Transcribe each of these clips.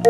A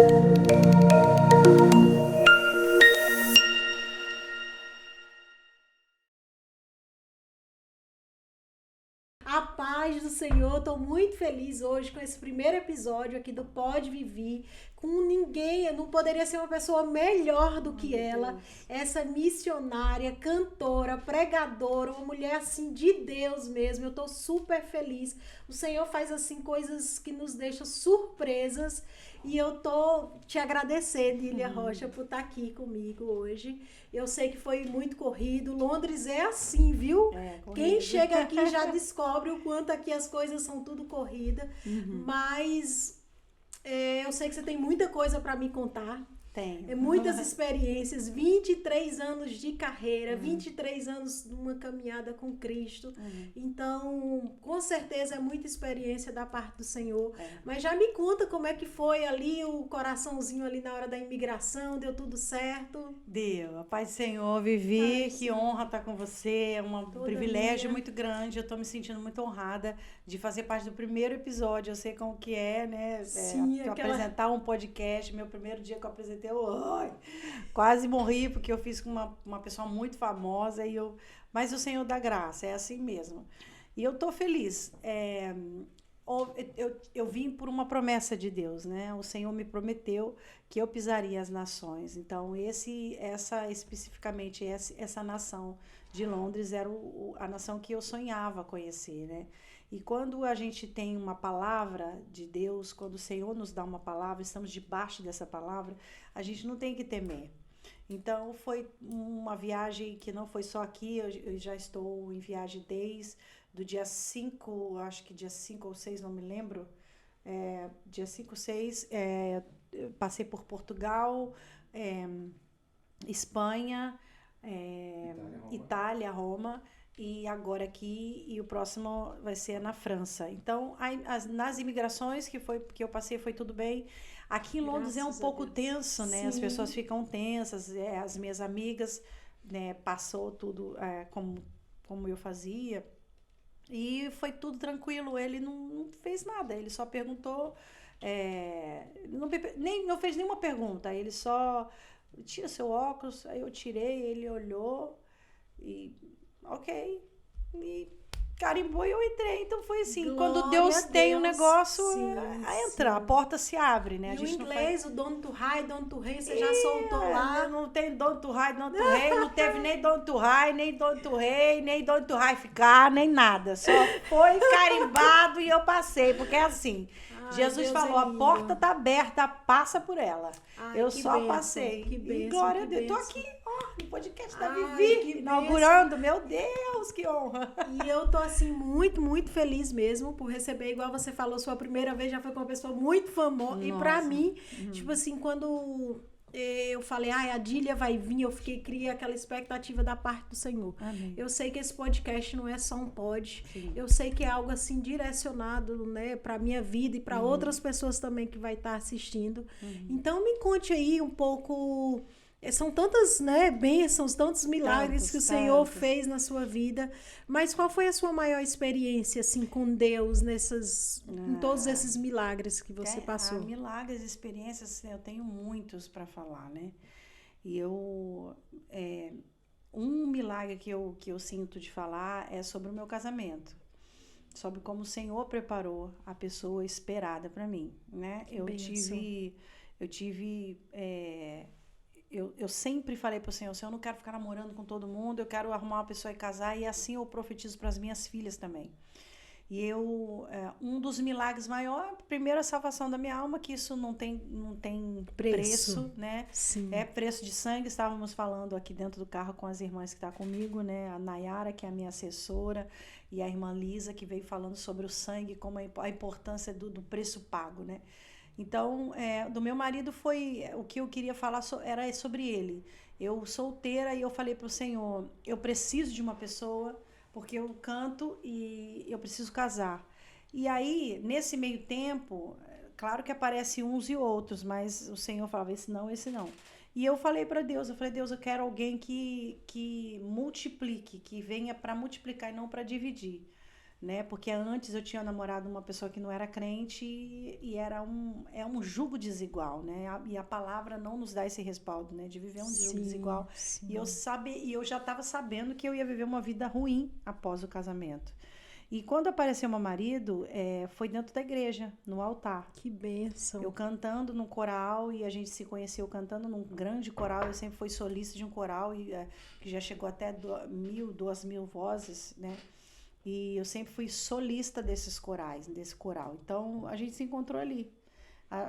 paz do Senhor, estou muito feliz hoje com esse primeiro episódio aqui do Pode Viver, com ninguém, eu não poderia ser uma pessoa melhor do que ela, essa missionária, cantora, pregadora, uma mulher assim de Deus mesmo, eu estou super feliz, o Senhor faz assim coisas que nos deixam surpresas e eu tô te agradecendo, Dília Rocha, por estar aqui comigo hoje. Eu sei que foi muito corrido. Londres é assim, viu? Quem chega aqui já descobre o quanto aqui as coisas são tudo corrida. Mas eu sei que você tem muita coisa para me contar. Tenho. Muitas experiências, 23 anos de carreira, 23 anos numa caminhada com Cristo. Então, com certeza é muita experiência da parte do Senhor. Mas já me conta como é que foi ali o coraçãozinho ali na hora da imigração, deu tudo certo? Deu. A paz do Senhor, Vivi, que honra estar com você, é um privilégio muito grande, eu estou me sentindo muito honrada de fazer parte do primeiro episódio, eu sei como que é, né? Sim, apresentar um podcast, meu primeiro dia que eu apresentei, eu quase morri, porque eu fiz com uma pessoa muito famosa, mas o Senhor dá graça, é assim mesmo. E eu estou feliz. Eu vim por uma promessa de Deus, né? O Senhor me prometeu que eu pisaria as nações. Então, especificamente, essa nação de Londres era a nação que eu sonhava conhecer, né? E quando a gente tem uma palavra de Deus, quando o Senhor nos dá uma palavra, estamos debaixo dessa palavra, a gente não tem que temer. Então, foi uma viagem que não foi só aqui, eu já estou em viagem desde do dia 5, acho que dia 5 ou 6, não me lembro, dia 5 ou 6, passei por Portugal, Espanha, Itália, Roma, e agora aqui, e o próximo vai ser na França. Então, nas imigrações que eu passei, foi tudo bem. Aqui em Londres é um pouco tenso, né? Sim. As pessoas ficam tensas, as minhas amigas, né, passou tudo como eu fazia, e foi tudo tranquilo, ele não fez nada, ele só perguntou, não fez nenhuma pergunta, ele só tira seu óculos, aí eu tirei, ele olhou e ok, e carimbou e eu entrei. Então foi assim, Glória quando Deus tem um negócio, entra, a sim. porta se abre, né? E a gente o inglês, o dono to high, dono to rei, você já E, soltou lá. Não tem dono to high, dono to rei, não teve nem dono to high, nem dono to rei, nem dono to high ficar, nem nada. Só foi carimbado e eu passei, porque é assim, Jesus Deus falou, a porta tá aberta, passa por ela. Eu só bênção, passei. Que bênção, e glória a Deus, bênção. tô aqui, no podcast da Vivi, inaugurando, meu Deus, que honra. E eu tô assim, muito, muito feliz mesmo por receber, igual você falou, sua primeira vez já foi com uma pessoa muito famosa. Nossa. E pra mim, tipo assim, quando eu falei, a Dília vai vir, criei aquela expectativa da parte do Senhor. Amém. Eu sei que esse podcast não é só um pod, Sim. Eu sei que é algo assim direcionado, né, pra minha vida e pra outras pessoas também que vai estar assistindo. Então me conte aí um pouco. São tantas, né, bênçãos, tantos milagres que o Senhor fez na sua vida. Mas qual foi a sua maior experiência, assim, com Deus em todos esses milagres que você passou? Milagres, experiências, eu tenho muitos para falar, né? E um milagre que eu sinto de falar é sobre o meu casamento. Sobre como o Senhor preparou a pessoa esperada para mim, né? Eu sempre falei para o Senhor, eu não quero ficar namorando com todo mundo, eu quero arrumar uma pessoa e casar, e assim eu profetizo para as minhas filhas também. E um dos milagres maiores, primeiro a salvação da minha alma, que isso não tem preço, né? Sim. É preço de sangue. Estávamos falando aqui dentro do carro com as irmãs que estão comigo, né? A Nayara, que é a minha assessora, e a irmã Lisa, que veio falando sobre o sangue, como a importância do preço pago, né? Então, do meu marido o que eu queria falar era sobre ele. Eu solteira, e eu falei para o Senhor, eu preciso de uma pessoa, porque eu canto e eu preciso casar. E aí, nesse meio tempo, claro que aparecem uns e outros, mas o Senhor falava, esse não. E eu falei para Deus, Deus, eu quero alguém que multiplique, que venha para multiplicar e não para dividir. né? Porque antes eu tinha namorado uma pessoa que não era crente e é um jugo desigual, né? E a palavra não nos dá esse respaldo, né? De viver um jugo desigual. Sim. E eu já estava sabendo que eu ia viver uma vida ruim após o casamento. E quando apareceu meu marido, foi dentro da igreja, no altar. Que bênção. Eu cantando num coral, e a gente se conheceu cantando num grande coral. Eu sempre fui solista de um coral, que já chegou até 2.000 vozes, né? E eu sempre fui solista desses corais, desse coral. Então, a gente se encontrou ali,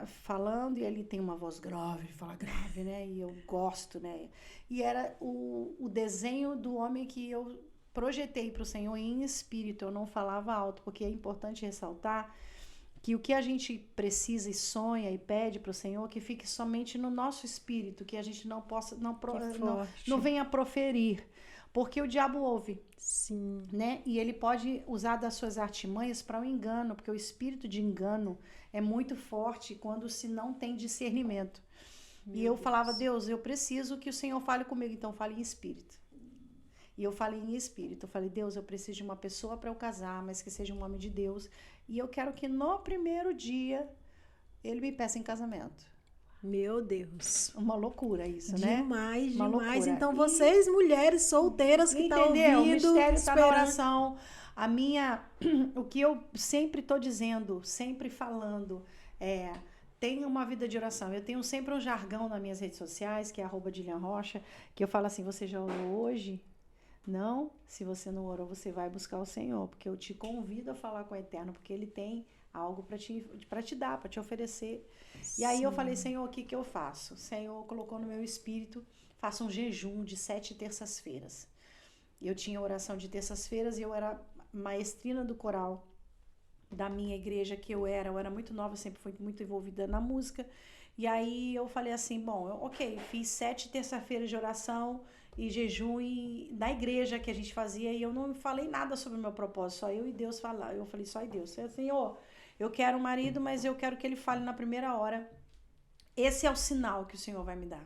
falando, e ele tem uma voz grave, ele fala grave, né? E eu gosto, né? E era o desenho do homem que eu projetei para o Senhor em espírito. Eu não falava alto, porque é importante ressaltar que o que a gente precisa e sonha e pede para o Senhor, que fique somente no nosso espírito, que a gente não possa, não venha a proferir, porque o diabo ouve. Sim. Né? E ele pode usar das suas artimanhas para o engano, porque o espírito de engano é muito forte quando se não tem discernimento. E eu falava, Deus, eu preciso que o Senhor fale comigo, então fale em espírito. E eu falei em espírito, eu falei, Deus, eu preciso de uma pessoa para eu casar, mas que seja um homem de Deus, e eu quero que no primeiro dia ele me peça em casamento. Meu Deus. Uma loucura isso, né? Demais, Uma demais. loucura. Então, vocês, mulheres solteiras que estão ouvindo... O mistério está na oração. O que eu sempre estou dizendo, sempre falando, tenha uma vida de oração. Eu tenho sempre um jargão nas minhas redes sociais, que é @DilianRocha, que eu falo assim, você já orou hoje? Não? Se você não orou, você vai buscar o Senhor, porque eu te convido a falar com o Eterno, porque Ele tem algo para te dar, para te oferecer. Sim. E aí eu falei, Senhor, o que eu faço? O Senhor colocou no meu espírito, faça um jejum de 7 terças-feiras. Eu tinha oração de terças-feiras e eu era maestrina do coral da minha igreja, que eu era muito nova, sempre fui muito envolvida na música. E aí eu falei assim, bom, fiz 7 terças-feiras de oração e jejum da igreja que a gente fazia, e eu não falei nada sobre o meu propósito, só eu e Deus falar. Eu falei, só Deus. Senhor, eu quero um marido, mas eu quero que ele fale na primeira hora. Esse é o sinal que o Senhor vai me dar.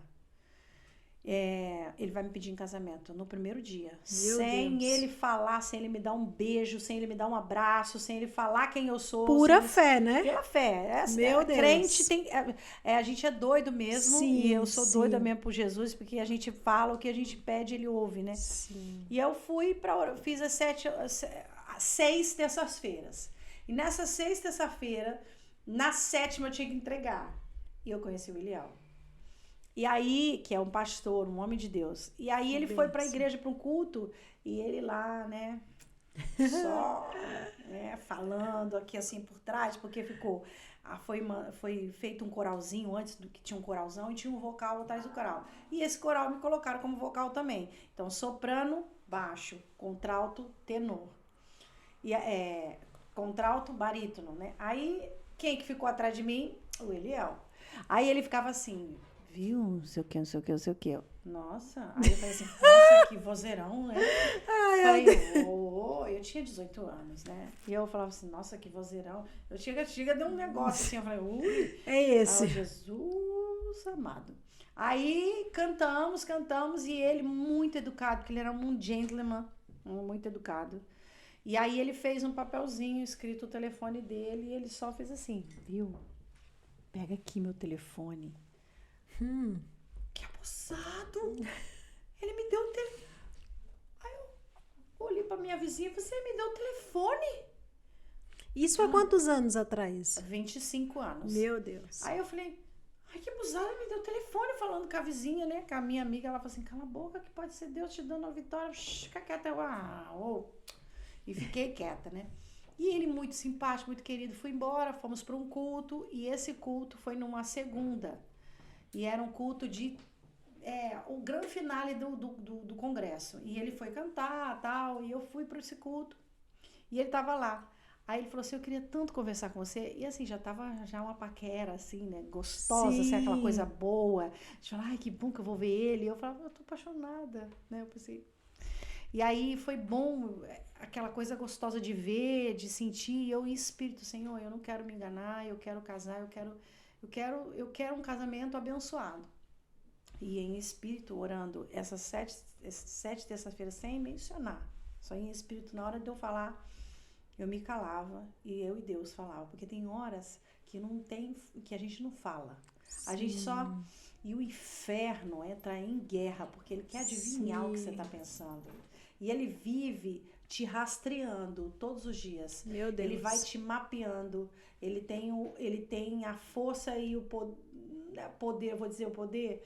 Ele vai me pedir em casamento no primeiro dia. Sem ele falar, sem ele me dar um beijo, sem ele me dar um abraço, sem ele falar quem eu sou. Pura fé, né? Pela fé. Meu Deus. Crente a gente é doido mesmo. Sim, e eu sou doida mesmo por Jesus, porque a gente fala o que a gente pede, ele ouve, né? Sim. E eu fiz as 6 terças-feiras. E nessas 6 terças-feiras, na 7ª eu tinha que entregar. E eu conheci o Eliel. E aí, que é um pastor, um homem de Deus. E aí ele foi para a igreja para um culto, e ele lá, né, só falando aqui assim por trás, porque foi feito um coralzinho antes do que tinha um coralzão, e tinha um vocal atrás do coral. E esse coral me colocaram como vocal também. Então, soprano, baixo, contralto, tenor. E contralto, barítono, né? Aí, quem que ficou atrás de mim? O Eliel. Aí ele ficava assim... Viu? Não sei o que, não sei o que, não sei o que. Nossa. Aí eu falei assim, nossa, que vozeirão, né? Eu tinha 18 anos, né? E eu falava assim, nossa, que vozeirão. Eu chega deu um negócio assim, eu falei, ui. É esse. Jesus amado. Aí cantamos, e ele muito educado, porque ele era um gentleman, muito educado. E aí ele fez um papelzinho, escrito o telefone dele, e ele só fez assim, viu? Pega aqui meu telefone. Que abusado! Ele me deu o telefone. Aí eu olhei pra minha vizinha, você me deu o telefone? Isso há quantos anos atrás? 25 anos. Meu Deus. Aí eu falei, ai, que abusado, ele me deu o telefone, falando com a vizinha, né? Com a minha amiga, ela falou assim, cala a boca, que pode ser Deus te dando a vitória. Fica quieta. E fiquei quieta, né? E ele muito simpático, muito querido, foi embora, fomos para um culto, e esse culto foi numa segunda. E era um culto o grande finale do congresso. E ele foi cantar, tal, e eu fui para esse culto. E ele tava lá. Aí ele falou assim, eu queria tanto conversar com você. E assim, já tava uma paquera, assim, né, gostosa, assim, aquela coisa boa. De falar, ai, que bom que eu vou ver ele. E eu falava, eu tô apaixonada, né, eu pensei. E aí foi bom, aquela coisa gostosa de ver, de sentir. Eu em espírito, Senhor, eu não quero me enganar, eu quero casar, eu quero um casamento abençoado. E em espírito, orando essas 7 terças-feiras sem mencionar. Só em espírito, na hora de eu falar, eu me calava e eu e Deus falava, porque tem horas que a gente não fala. A gente só... E o inferno entra em guerra, porque ele quer adivinhar o que você está pensando. E ele vive te rastreando todos os dias. Meu Deus. Ele vai te mapeando. Ele tem a força e o poder, vou dizer o poder?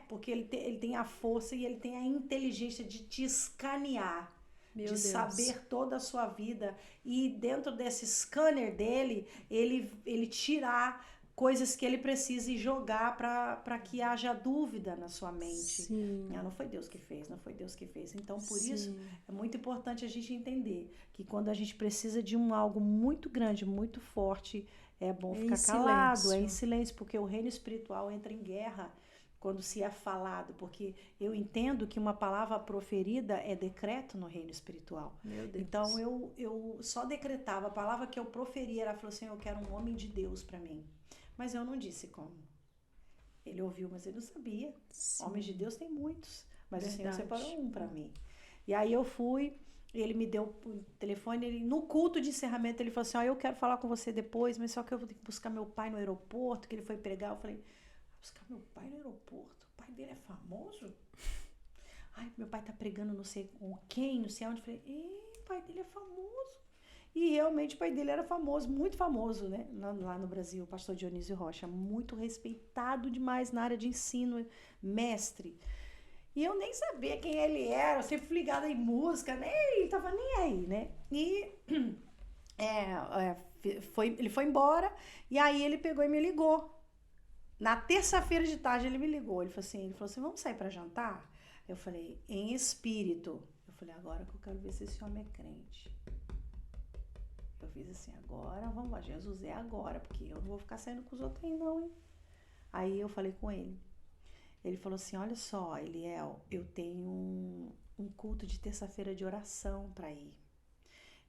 Porque ele tem a força e ele tem a inteligência de te escanear. Meu de Deus. saber toda a sua vida. E dentro desse scanner dele, ele tirar coisas que ele precisa e jogar para que haja dúvida na sua mente. Sim. Não foi Deus que fez, não foi Deus que fez. Então, por Sim. isso, é muito importante a gente entender que quando a gente precisa de algo muito grande, muito forte, é bom ficar calado, é em silêncio, porque o reino espiritual entra em guerra quando se é falado, porque eu entendo que uma palavra proferida é decreto no reino espiritual. Meu Deus. Então, eu só decretava, a palavra que eu proferia, ela falou assim, eu quero um homem de Deus para mim. Mas eu não disse como. Ele ouviu, mas ele não sabia. Sim. Homens de Deus tem muitos, mas Verdade. o Senhor separou um para mim. E aí eu fui, ele me deu o telefone, no culto de encerramento, ele falou assim, eu quero falar com você depois, mas só que eu vou ter que buscar meu pai no aeroporto, que ele foi pregar. Eu falei, buscar meu pai no aeroporto? O pai dele é famoso? Ai, meu pai tá pregando não sei com quem, não sei onde. Eu falei, o pai dele é famoso. E realmente o pai dele era famoso, muito famoso, né? Lá no Brasil, o pastor Dionísio Rocha, muito respeitado demais na área de ensino, mestre. E eu nem sabia quem ele era, eu sempre fui ligada em música, nem tava nem aí, né? E ele foi embora, e aí ele pegou e me ligou. Na terça-feira de tarde ele me ligou, ele falou assim, vamos sair para jantar? Eu falei, em espírito. Eu falei, agora que eu quero ver se esse homem é crente. Eu fiz assim, agora, vamos lá, Jesus, é agora, porque eu não vou ficar saindo com os outros aí não, hein? Aí eu falei com ele. Ele falou assim, olha só, Eliel, eu tenho um culto de terça-feira de oração para ir.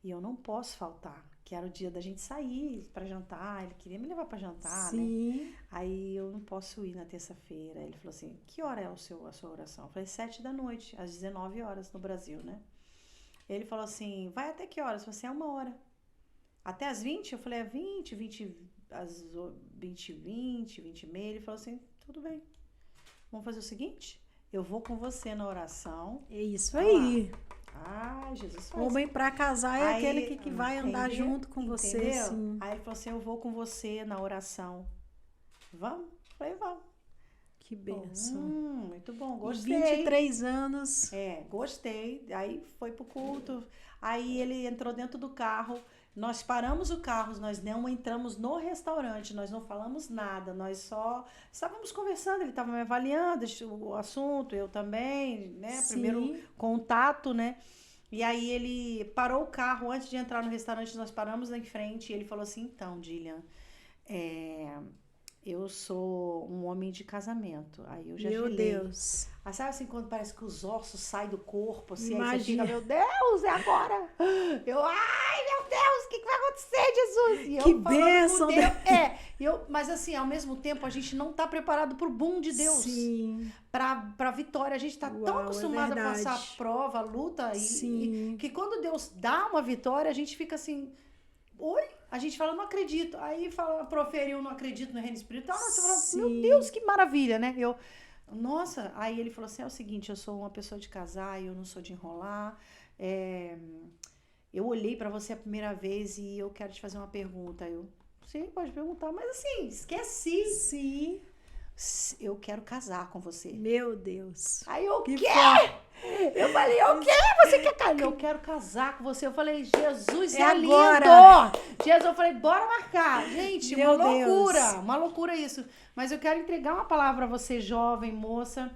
E eu não posso faltar, que era o dia da gente sair para jantar, ele queria me levar para jantar, Sim. né? Aí eu não posso ir na terça-feira. Ele falou assim, que hora é a sua oração? Eu falei, 7h, às 19 horas no Brasil, né? Ele falou assim, vai até que horas? Eu falei assim, 1h. Até às 20? Eu falei, 20, às 20h, 20h30. Ele falou assim, tudo bem. Vamos fazer o seguinte? Eu vou com você na oração. É isso aí. Jesus faz. Homem pra casar é aquele que vai andar junto com você. Sim. Aí ele falou assim, eu vou com você na oração. Vamos? Eu falei, vamos. Que benção. Muito bom, gostei. 23 anos. Gostei. Aí foi pro culto. Aí ele entrou dentro do carro. Nós paramos o carro, nós não entramos no restaurante, nós não falamos nada, nós só estávamos conversando, ele estava me avaliando o assunto, eu também, né? Sim. Primeiro contato, né? E aí ele parou o carro, antes de entrar no restaurante, nós paramos em frente, e ele falou assim, então, Dilian, eu sou um homem de casamento. Aí eu já Meu gelei. Deus. Aí sabe assim, quando parece que os ossos saem do corpo, assim, Imagina. aí você fica, meu Deus, é agora. Ai, meu Deus, o que vai acontecer, Jesus? E que bênção. Mas assim, ao mesmo tempo, a gente não tá preparado pro boom de Deus. Sim. Pra vitória. A gente tá tão acostumado a passar a prova, a luta, e que quando Deus dá uma vitória, a gente fica assim, oi? A gente fala, não acredito. Aí proferiu, não acredito no reino espiritual. Nossa, você fala, meu Deus, que maravilha, né? Nossa, aí ele falou assim, é o seguinte, eu sou uma pessoa de casar, eu não sou de enrolar. Eu olhei pra você a primeira vez e eu quero te fazer uma pergunta. Sim, pode perguntar, mas assim, esqueci. Sim. Eu quero casar com você. Meu Deus. Aí eu, que quê? Eu falei, o quê? Você quer casar? Eu quero casar com você. Eu falei, Jesus, é lindo. Agora. Jesus, eu falei, bora marcar. Gente, Meu uma loucura. Deus. Uma loucura isso. Mas eu quero entregar uma palavra a você, jovem, moça,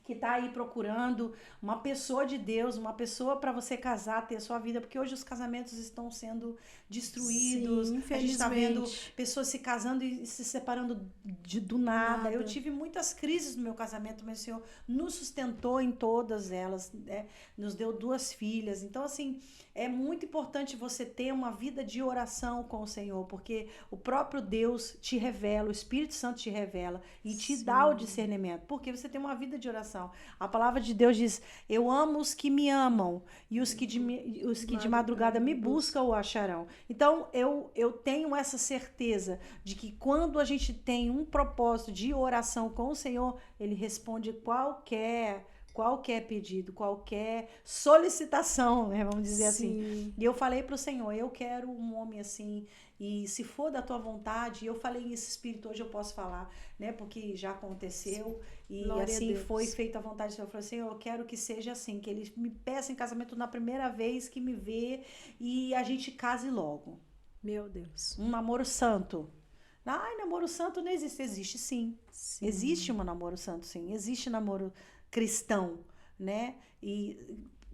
que tá aí procurando uma pessoa de Deus, uma pessoa para você casar, ter a sua vida, porque hoje os casamentos estão sendo destruídos. Sim, a gente tá vendo infelizmente. pessoas se casando e se separando do nada. Eu tive muitas crises no meu casamento, mas o Senhor nos sustentou em todas elas, né? Nos deu 2 filhas. Então, assim, é muito importante você ter uma vida de oração com o Senhor, porque o próprio Deus te revela, o Espírito Santo te revela e te dá o discernimento, porque você tem uma vida de oração. oração. A palavra de Deus diz: eu amo os que me amam, e os que de madrugada me buscam o acharão. Então, eu tenho essa certeza de que quando a gente tem um propósito de oração com o Senhor, Ele responde qualquer pedido, qualquer solicitação, né? Vamos dizer assim. E eu falei para o Senhor: eu quero um homem assim, e se for da tua vontade, eu falei isso, Espírito, hoje eu posso falar, né? Porque já aconteceu, e Glória assim foi feita a vontade do Senhor. Eu falei: Senhor, eu quero que seja assim, que Ele me peça em casamento na primeira vez que me vê, e a gente case logo. Meu Deus. Um namoro santo. Ai, namoro santo não existe. Existe sim. Existe um namoro santo, sim. Existe namoro cristão, né? E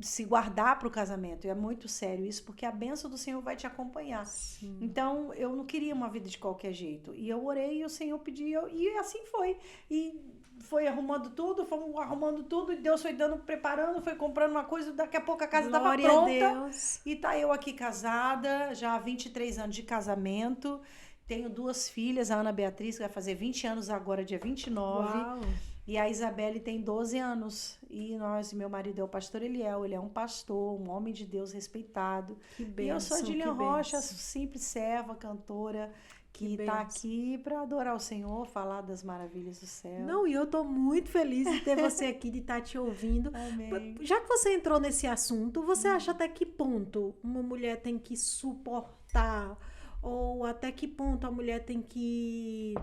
se guardar para o casamento. E é muito sério isso, porque a bênção do Senhor vai te acompanhar. Sim. Então, eu não queria uma vida de qualquer jeito. E eu orei e o Senhor pediu, e assim foi. E foi arrumando tudo, fomos arrumando tudo, e Deus foi dando, preparando, foi comprando uma coisa, daqui a pouco a casa estava pronta. E tá eu aqui casada, já há 23 anos de casamento. Tenho 2 filhas, a Ana Beatriz, que vai fazer 20 anos agora, dia 29. Uau. E a Isabelle tem 12 anos. E meu marido é o pastor Eliel, ele é um pastor, um homem de Deus respeitado. Que bênção, e eu sou a Dilian Rocha, simples serva, cantora, que está aqui para adorar o Senhor, falar das maravilhas do céu. Não, e eu tô muito feliz de ter você aqui, de estar te ouvindo. Amém. Já que você entrou nesse assunto, você acha até que ponto uma mulher tem que suportar, ou até que ponto a mulher tem que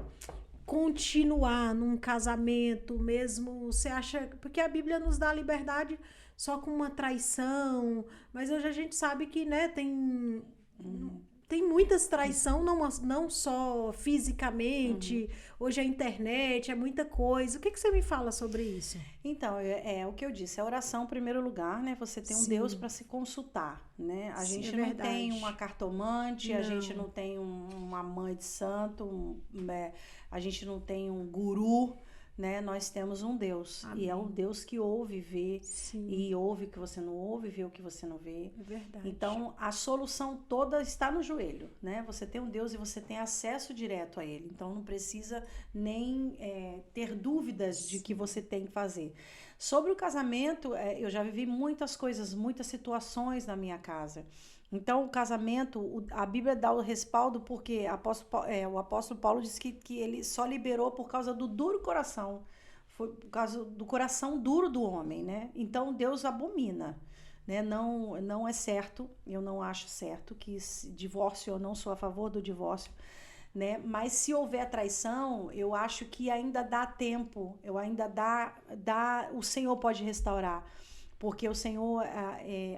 continuar num casamento mesmo? Você acha, porque a Bíblia nos dá liberdade só com uma traição, mas hoje a gente sabe que, né, tem muitas traição, não só fisicamente, hoje a internet, é muita coisa. O que você me fala sobre isso? Então, é o que eu disse, a oração em primeiro lugar, né? Você tem um Deus para se consultar, né? A gente não tem uma cartomante, a gente não tem uma mãe de santo, a gente não tem um guru, né? Nós temos um Deus. Amém. E é um Deus que ouve, vê. Sim. E ouve o que você não ouve, vê o que você não vê. É verdade. Então, a solução toda está no joelho, né? Você tem um Deus e você tem acesso direto a Ele. Então, não precisa nem ter dúvidas de que você tem que fazer. Sobre o casamento, eu já vivi muitas coisas, muitas situações na minha casa. Então, o casamento, a Bíblia dá o respaldo porque o apóstolo Paulo disse que ele só liberou por causa do duro coração. Foi por causa do coração duro do homem, né? Então, Deus abomina, né? Não é certo, eu não acho certo que divórcio, eu não sou a favor do divórcio, né? Mas se houver traição, eu acho que ainda dá tempo, o Senhor pode restaurar. Porque o Senhor,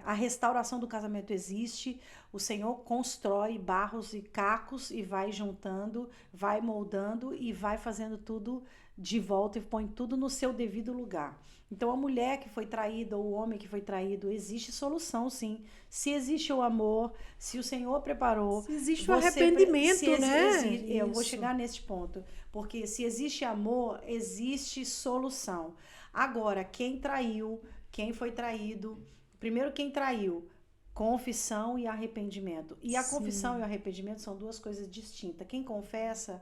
a restauração do casamento existe, o Senhor constrói barros e cacos e vai juntando, vai moldando e vai fazendo tudo de volta e põe tudo no seu devido lugar. Então, a mulher que foi traída ou o homem que foi traído, existe solução, sim. Se existe o amor, se o Senhor preparou... Se existe o arrependimento, né? Eu vou chegar nesse ponto. Porque se existe amor, existe solução. Agora, quem traiu... Quem foi traído? Primeiro, quem traiu? Confissão e arrependimento. E a confissão e o arrependimento são 2 coisas distintas. Quem confessa,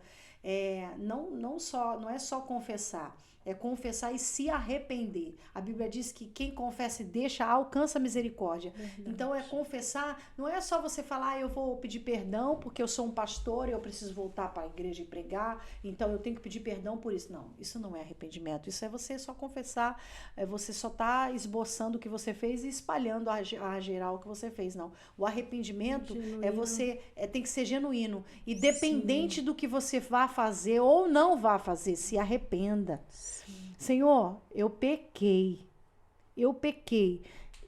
não é só confessar, é confessar e se arrepender. A Bíblia diz que quem confessa e deixa, alcança a misericórdia. Verdade. Então, confessar, não é só você falar, eu vou pedir perdão porque eu sou um pastor e eu preciso voltar para a igreja e pregar, então eu tenho que pedir perdão por isso. Não, isso não é arrependimento, isso é você só confessar, você só tá esboçando o que você fez e espalhando a geral o que você fez, não. O arrependimento tem que ser genuíno e dependente do que você vá fazer ou não vá fazer, se arrependa. Senhor, eu pequei.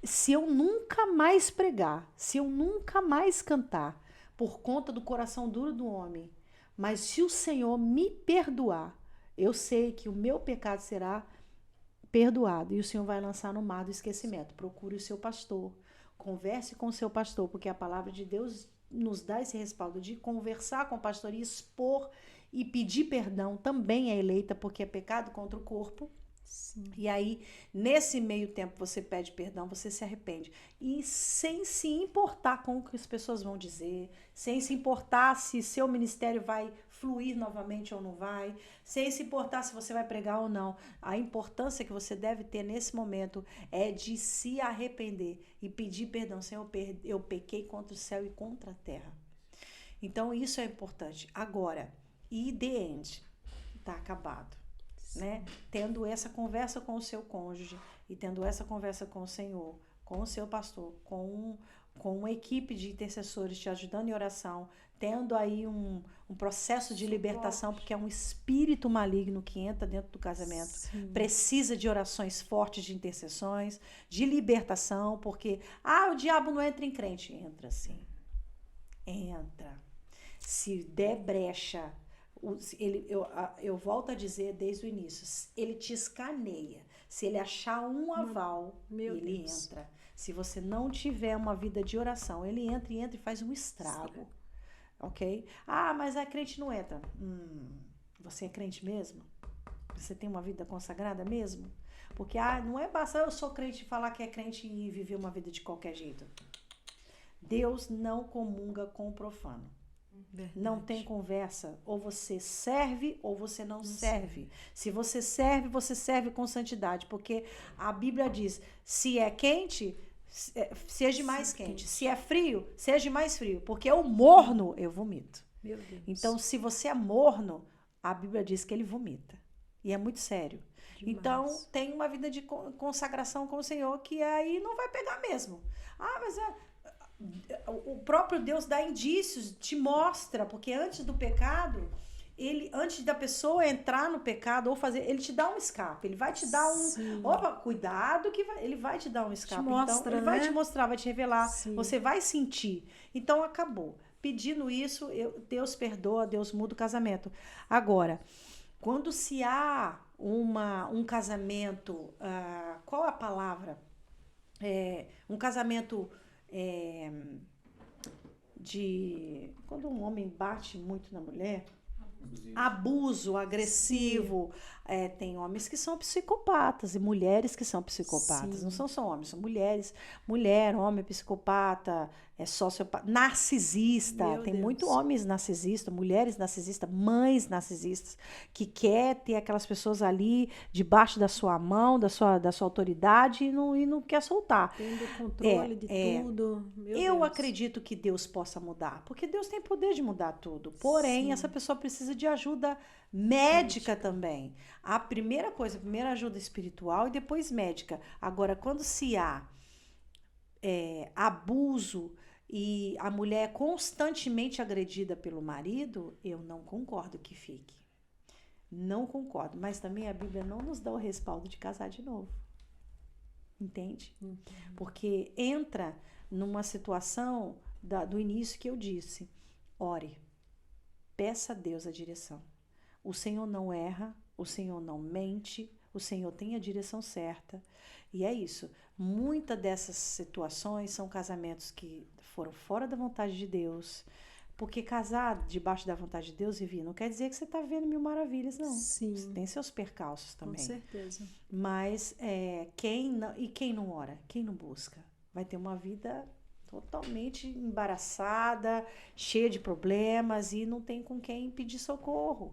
Se eu nunca mais pregar, se eu nunca mais cantar, por conta do coração duro do homem, mas se o Senhor me perdoar, eu sei que o meu pecado será perdoado e o Senhor vai lançar no mar do esquecimento. Procure o seu pastor, converse com o seu pastor, porque a palavra de Deus nos dá esse respaldo de conversar com o pastor e expor e pedir perdão também é eleita, porque é pecado contra o corpo. Sim. E aí, nesse meio tempo, você pede perdão, você se arrepende. E sem se importar com o que as pessoas vão dizer, sem se importar se seu ministério vai fluir novamente ou não vai, sem se importar se você vai pregar ou não. A importância que você deve ter nesse momento é de se arrepender e pedir perdão. Senhor, eu pequei contra o céu e contra a terra. Então, isso é importante. Agora, e the end? Tá acabado, né? Tendo essa conversa com o seu cônjuge e tendo essa conversa com o Senhor, com o seu pastor, com uma equipe de intercessores te ajudando em oração, tendo aí um processo de libertação, porque é um espírito maligno que entra dentro do casamento. Sim. Precisa de orações fortes de intercessões, de libertação, porque, o diabo não entra em crente. Entra sim. Entra. Se der brecha, eu volto a dizer desde o início, ele te escaneia. Se ele achar um aval, ele entra. Se você não tiver uma vida de oração, ele entra e faz um estrago. Ok? Mas a crente não entra. Você é crente mesmo? Você tem uma vida consagrada mesmo? Porque não é basta eu sou crente falar que é crente e viver uma vida de qualquer jeito. Deus não comunga com o profano. Verdade. Não tem conversa. Ou você serve ou você não serve. Se você serve com santidade. Porque a Bíblia diz, se é quente, seja mais quente. Se é frio, seja mais frio. Porque eu morno, eu vomito. Meu Deus. Então, se você é morno, a Bíblia diz que ele vomita. E é muito sério. Demais. Então, tem uma vida de consagração com o Senhor que aí não vai pegar mesmo. Mas o próprio Deus dá indícios, te mostra, porque antes do pecado, antes da pessoa entrar no pecado ou fazer, ele te dá um escape, ele vai te dar cuidado que ele vai te dar um escape, então ele vai te mostrar, vai te revelar, você vai sentir, então acabou, pedindo isso, Deus perdoa, Deus muda o casamento. Agora, quando se há um casamento, qual a palavra? Um casamento quando um homem bate muito na mulher, abuso agressivo, tem homens que são psicopatas e mulheres que são psicopatas. Sim. Não são só homens, são mulheres, homem psicopata, sociopata, narcisista. Tem muito homens narcisistas, mulheres narcisistas, mães narcisistas, que quer ter aquelas pessoas ali debaixo da sua mão, da sua autoridade e não quer soltar. Tendo controle de tudo. Eu acredito que Deus possa mudar, porque Deus tem poder de mudar tudo. Porém, essa pessoa precisa de ajuda médica também. A primeira ajuda espiritual e depois médica. Agora, quando se há abuso e a mulher é constantemente agredida pelo marido, eu não concordo que fique. Não concordo. Mas também a Bíblia não nos dá o respaldo de casar de novo. Entende? Porque entra numa situação do início que eu disse. Ore. Peça a Deus a direção. O Senhor não erra, o Senhor não mente, o Senhor tem a direção certa. E é isso. Muitas dessas situações são casamentos que foram fora da vontade de Deus. Porque casar debaixo da vontade de Deus, Vivi, não quer dizer que você está vendo mil maravilhas, não. Sim. Você tem seus percalços também. Com certeza. Mas quem não ora, quem não busca, vai ter uma vida totalmente embaraçada, cheia de problemas e não tem com quem pedir socorro.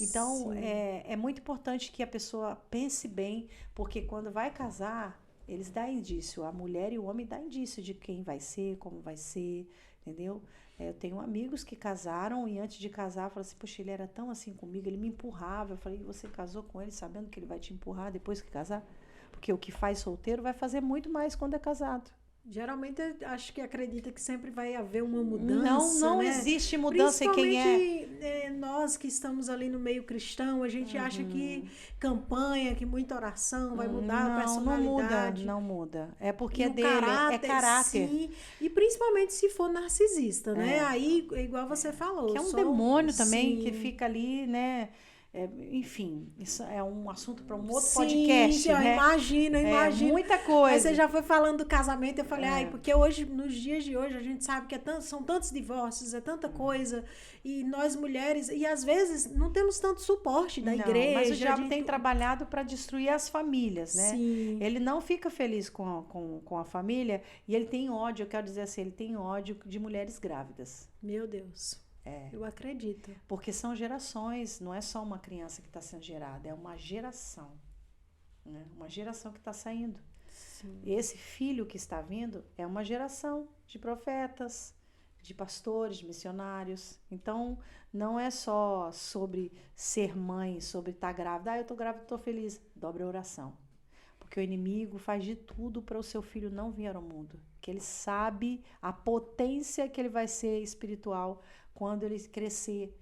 Então, é muito importante que a pessoa pense bem, porque quando vai casar, eles dão indício, a mulher e o homem dão indício de quem vai ser, como vai ser, entendeu? Eu tenho amigos que casaram e antes de casar, falaram assim, poxa, ele era tão assim comigo, ele me empurrava. Eu falei, você casou com ele sabendo que ele vai te empurrar depois que casar? Porque o que faz solteiro vai fazer muito mais quando é casado. Geralmente, acho que acredita que sempre vai haver uma mudança. Não né? Existe mudança em quem é. Nós que estamos ali no meio cristão, a gente acha que campanha, que muita oração vai mudar a personalidade. Não muda. É porque é dele, é caráter. Sim, e principalmente se for narcisista, né? Aí, igual você falou. Que é um demônio também, que fica ali, né? Enfim, isso é um assunto para um outro podcast, né? Imagina. Muita coisa. Aí você já foi falando do casamento, eu falei, porque hoje, nos dias de hoje, a gente sabe que são tantos divórcios, é tanta coisa, e nós mulheres, e às vezes não temos tanto suporte da igreja. Mas o diabo tem trabalhado para destruir as famílias, né? Sim. Ele não fica feliz com a família, e ele tem ódio, eu quero dizer assim, ele tem ódio de mulheres grávidas. Meu Deus. Eu acredito. Porque são gerações, não é só uma criança que está sendo gerada, é uma geração. Né? Uma geração que está saindo. Sim. E esse filho que está vindo é uma geração de profetas, de pastores, de missionários. Então, não é só sobre ser mãe, sobre estar grávida. Eu estou grávida, estou feliz. Dobre a oração. Porque o inimigo faz de tudo para o seu filho não vir ao mundo. Que ele sabe a potência que ele vai ser espiritual quando ele crescer,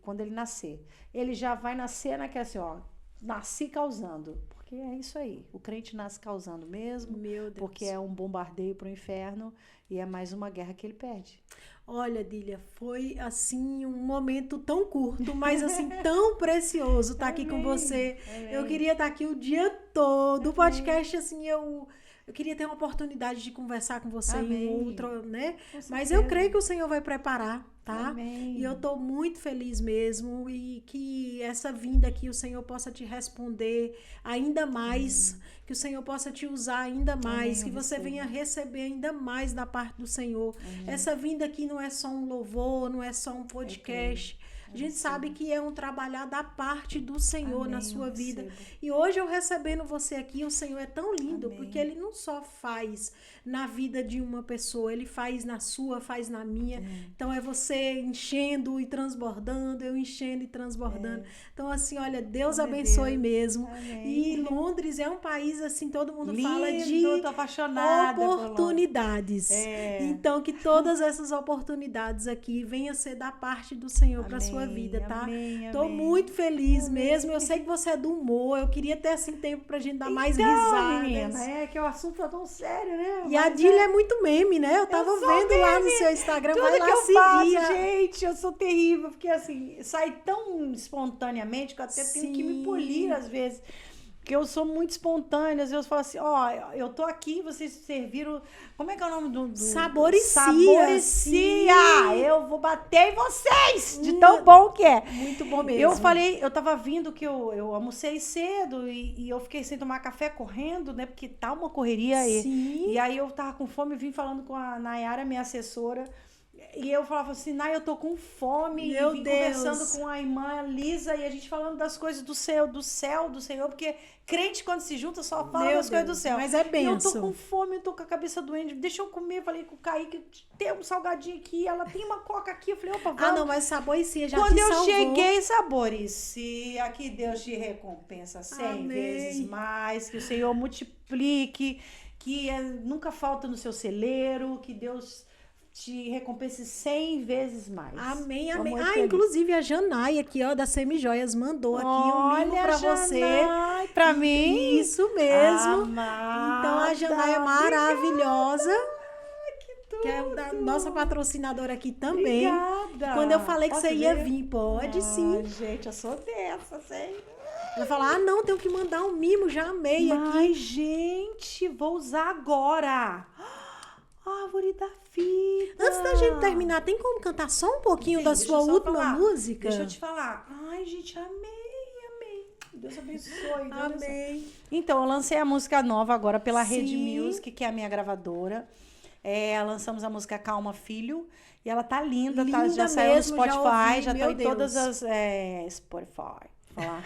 quando ele nascer. Ele já vai nascer naquela assim, ó, nasci causando. Porque é isso aí. O crente nasce causando mesmo. Meu Deus. Porque é um bombardeio para o inferno e é mais uma guerra que ele perde. Olha, Dília, foi assim um momento tão curto, mas assim tão precioso estar aqui com você. Amém. Eu queria estar aqui o dia todo. O podcast, assim, eu queria ter uma oportunidade de conversar com você em outro, né? Mas eu creio que o Senhor vai preparar, tá? Amém. E eu tô muito feliz mesmo e que essa vinda aqui o Senhor possa te responder ainda mais, que o Senhor possa te usar ainda mais, que você venha receber ainda mais da parte do Senhor. Essa vinda aqui não é só um louvor, não é só um podcast. A gente sabe que é um trabalhar da parte do Senhor na sua vida. E hoje eu recebendo você aqui, o Senhor é tão lindo, porque Ele não só faz na vida de uma pessoa, Ele faz na sua, faz na minha. Então é você enchendo e transbordando, eu enchendo e transbordando. Então assim, olha, Deus abençoe mesmo. E Londres é um país assim, todo mundo lindo, fala de tô apaixonada oportunidades. Então que todas essas oportunidades aqui venham ser da parte do Senhor para sua vida, tá? Tô muito feliz mesmo. Eu sei que você é do humor. Eu queria ter assim tempo pra gente dar mais risadas. Menina, é que o assunto tá tão sério, né? E a Dília é muito meme, né? Eu tava vendo meme. lá no seu Instagram, Tudo vai lá que eu seguir. faço, gente, eu sou terrível, porque assim, sai tão espontaneamente que eu até tenho que me polir às vezes. Porque eu sou muito espontânea, às vezes eu falo assim, ó, eu tô aqui, vocês serviram, como é que é o nome do... Saboricia. Saboricia! Eu vou bater em vocês, de tão bom que é. Muito bom mesmo. Eu falei, eu tava vindo que eu almocei cedo e eu fiquei sem tomar café correndo, né, porque tá uma correria aí. E aí eu tava com fome, vim falando com a Nayara, minha assessora, e eu falava assim, Nay, eu tô com fome. Meu e vim Deus. conversando com a irmã Lisa e a gente falando das coisas do céu, do Senhor, porque crente quando se junta só fala das coisas do céu. Mas é bênção. E eu tô com fome, eu tô com a cabeça doente, deixa eu comer. Falei com o Kaique, tem um salgadinho aqui, ela tem uma coca aqui. Eu falei, opa, vamos. Ah, não, mas Saboricia já Quando te eu salvou. cheguei, Saboricia, que Deus te recompensa 100 Amém. vezes mais, que o Senhor multiplique, que nunca falta no seu celeiro, que Deus te recompense 100 vezes mais. Amém, Tô amém. muito Ah, feliz. inclusive a Janai aqui, ó, da Semijoias, mandou aqui um mimo pra você. Pra mim? Isso mesmo. Amada, Então a Janai é maravilhosa. tudo. Que é da nossa patrocinadora aqui também. Obrigada. Quando eu falei que Posso você ia ver? vir, pode sim. Gente, eu sou dessa, sei. Ela falou, ah, não, tenho que mandar um mimo, já amei aqui. Ai, gente, vou usar agora. Árvore da vida. Antes da gente terminar, tem como cantar só um pouquinho Sim, da deixa sua eu só última falar. música? Deixa eu te falar. Ai, gente, amei. Deus abençoe. Deus abençoe. Amém. Então, eu lancei a música nova agora pela Rede Sim. Music, que é a minha gravadora. Lançamos a música Calma Filho. E ela tá linda, tá? Linda Já saiu no mesmo, já Spotify, ouvi, já tá meu em todas Deus. as... Spotify. Falar.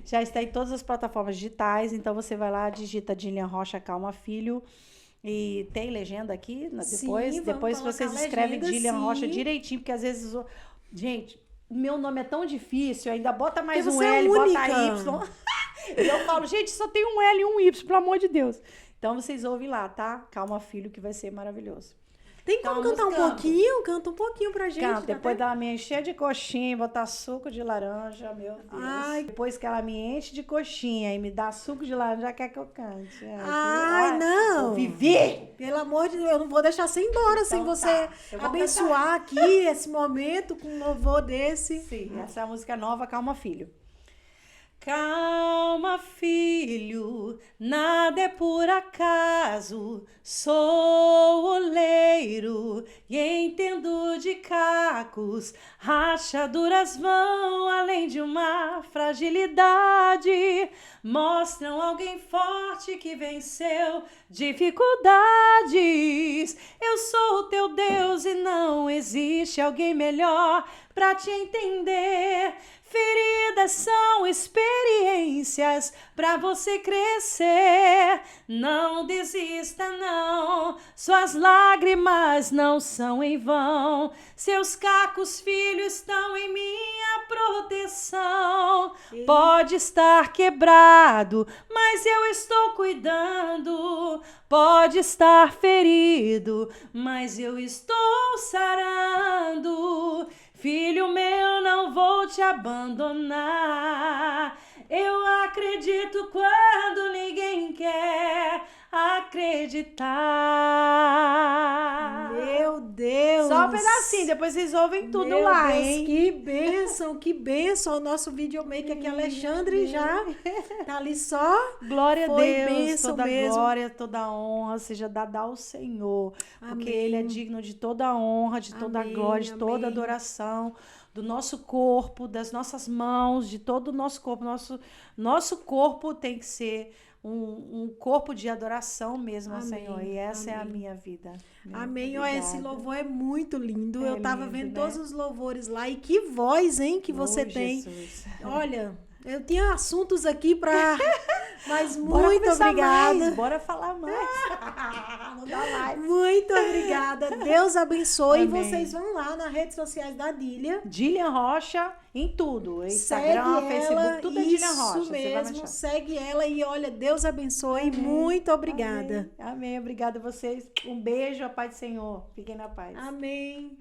Já está em todas as plataformas digitais. Então, você vai lá, digita Dilian Rocha Calma Filho. E tem legenda aqui depois. Sim, Depois vamos vocês colocar escrevem legenda, Dilian Rocha sim. direitinho, porque às vezes... Gente, meu nome é tão difícil, ainda bota mais Porque um você é L, única. bota Y. E eu falo, gente, só tem um L e um Y, pelo amor de Deus. Então vocês ouvem lá, tá? Calma, filho, que vai ser maravilhoso. Tem como Estamos cantar um cantando. pouquinho? Canta um pouquinho pra gente. Canta, dá depois até- dela me encher de coxinha, botar suco de laranja, meu Deus. Ai. Depois que ela me enche de coxinha e me dá suco de laranja, quer que eu cante. Ai, Olha, não. vou viver! Pelo amor de Deus, eu não vou deixar você ir embora sem Então você tá, eu vou abençoar aqui esse momento com um louvor desse. Sim, essa é a música nova, Calma Filho. Calma, filho, nada é por acaso, sou oleiro e entendo de cacos, rachaduras vão além de uma fragilidade, mostram alguém forte que venceu dificuldades. Eu sou o teu Deus e não existe alguém melhor para te entender. Feridas são experiências para você crescer. Não desista, não. Suas lágrimas não são em vão. Seus cacos, filho, estão em minha proteção. Pode estar quebrado, mas eu estou cuidando. Pode estar ferido, mas eu estou sarando. Filho meu, não vou te abandonar. Eu acredito quando ninguém quer acreditar. Meu Deus! Só um pedacinho, depois vocês ouvem tudo Meu lá, Deus, hein? Que bênção, que bênção. O nosso videomaker aqui, Alexandre, já tá ali só. Glória a Foi Deus, bênção toda mesmo. glória, toda honra seja dada ao Senhor, porque Amém. Ele é digno de toda honra, de toda Amém, glória, de toda amém. adoração, do nosso corpo, das nossas mãos, de todo o nosso corpo. Nosso corpo tem que ser um corpo de adoração mesmo ao Amém, Senhor, e essa é a amém. minha vida. Amém. Olha, esse Obrigada. louvor é muito lindo. É Eu tava lindo, vendo né? todos os louvores lá. E que voz, hein, que você Oh, tem. Jesus. Olha, eu tinha assuntos aqui pra. Mas Bora muito conversar obrigada. mais, bora falar mais. Não dá mais. Muito obrigada. Deus abençoe. Amém. E vocês vão lá nas redes sociais da Dília. Dilian Rocha em tudo. Segue Instagram, ela, Facebook, tudo é Dilian isso Rocha. Você vai me mesmo. achar. Segue ela e olha, Deus abençoe. Muito obrigada. Amém. Amém. Obrigada a vocês. Um beijo, a paz do Senhor. Fiquem na paz. Amém.